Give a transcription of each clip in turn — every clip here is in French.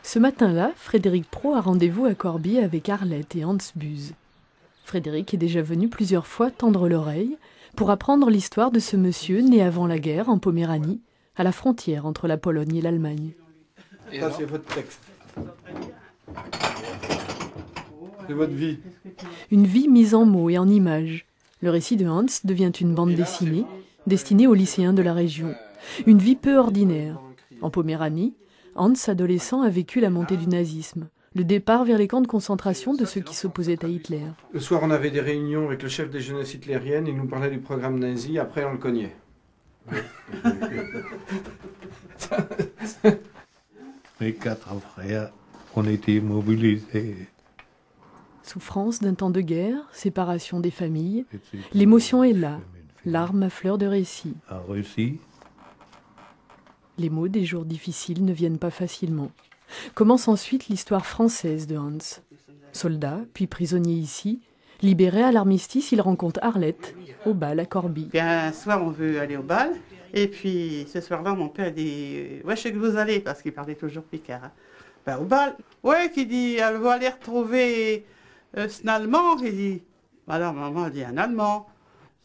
Ce matin-là, Frédéric Pro a rendez-vous à Corbie avec Arlette et Hans Buz. Frédéric est déjà venu plusieurs fois tendre l'oreille pour apprendre l'histoire de ce monsieur né avant la guerre en Poméranie, à la frontière entre la Pologne et l'Allemagne. Ça, c'est votre texte. C'est votre vie. Une vie mise en mots et en images. Le récit de Hans devient une bande dessinée, destinée aux lycéens de la région. Une vie peu ordinaire. En Poméranie, Hans, adolescent, a vécu la montée du nazisme, le départ vers les camps de concentration de ceux qui s'opposaient à Hitler. Le soir, on avait des réunions avec le chef des jeunesses hitlériennes, il nous parlait du programme nazi, après on le cognait. Mes 4 frères ont été mobilisés. Souffrance d'un temps de guerre, séparation des familles, l'émotion est là, larmes à fleur de récit. En Russie, Les mots des jours difficiles ne viennent pas facilement. Commence ensuite l'histoire française de Hans. Soldat, puis prisonnier ici, libéré à l'armistice, il rencontre Arlette, au bal à Corbie. Puis un soir, on veut aller au bal. Et puis ce soir-là, mon père dit « Ouais, je sais que vous allez », parce qu'il parlait toujours picard. Hein. Ben, au bal. Ouais, qui dit « Elle va aller retrouver un Allemand ». Il dit « Alors maman, elle dit un Allemand.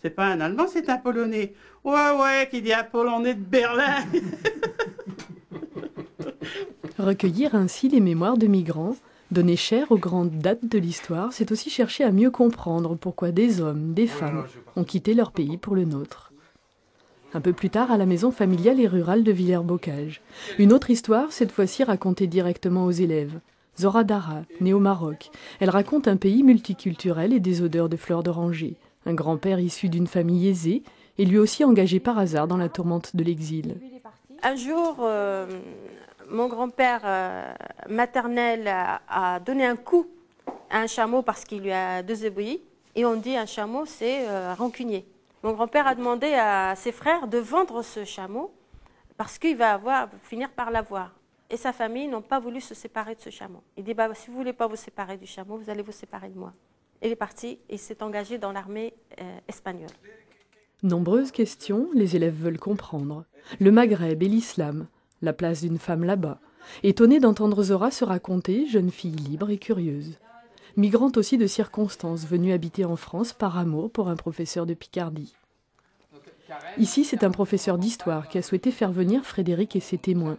C'est pas un Allemand, c'est un Polonais. Ouais, qui dit un Polonais de Berlin ». Recueillir ainsi les mémoires de migrants, donner chair aux grandes dates de l'histoire, c'est aussi chercher à mieux comprendre pourquoi des hommes, des femmes ont quitté leur pays pour le nôtre. Un peu plus tard, à la maison familiale et rurale de Villers-Bocage. Une autre histoire, cette fois-ci racontée directement aux élèves. Zora Dara, née au Maroc. Elle raconte un pays multiculturel et des odeurs de fleurs d'oranger. Un grand-père issu d'une famille aisée et lui aussi engagé par hasard dans la tourmente de l'exil. Un jour, mon grand-père maternel a donné un coup à un chameau parce qu'il lui a désobéi. Et on dit un chameau, c'est rancunier. Mon grand-père a demandé à ses frères de vendre ce chameau parce qu'il va finir par l'avoir. Et sa famille n'ont pas voulu se séparer de ce chameau. Il dit, si vous ne voulez pas vous séparer du chameau, vous allez vous séparer de moi. Il est parti et s'est engagé dans l'armée espagnole. Nombreuses questions, les élèves veulent comprendre. Le Maghreb et l'islam, la place d'une femme là-bas. Étonné d'entendre Zora se raconter, jeune fille libre et curieuse. Migrante aussi de circonstances, venue habiter en France par amour pour un professeur de Picardie. Ici, c'est un professeur d'histoire qui a souhaité faire venir Frédéric et ses témoins.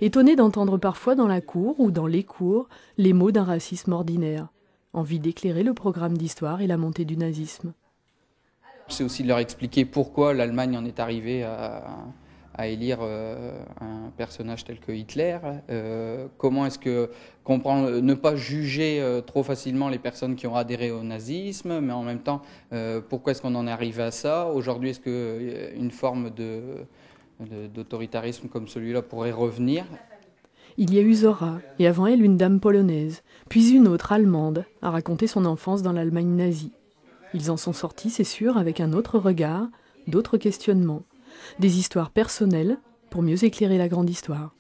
Étonné d'entendre parfois dans la cour ou dans les cours les mots d'un racisme ordinaire. Envie d'éclairer le programme d'histoire et la montée du nazisme. C'est aussi de leur expliquer pourquoi l'Allemagne en est arrivée à élire un personnage tel que Hitler. Comment est-ce que comprendre, ne pas juger trop facilement les personnes qui ont adhéré au nazisme, mais en même temps, pourquoi est-ce qu'on en est arrivé à ça? Aujourd'hui, est-ce qu'une forme d'autoritarisme comme celui-là pourrait revenir? Il y a eu Zora, et avant elle une dame polonaise, puis une autre allemande, à raconter son enfance dans l'Allemagne nazie. Ils en sont sortis, c'est sûr, avec un autre regard, d'autres questionnements. Des histoires personnelles pour mieux éclairer la grande histoire.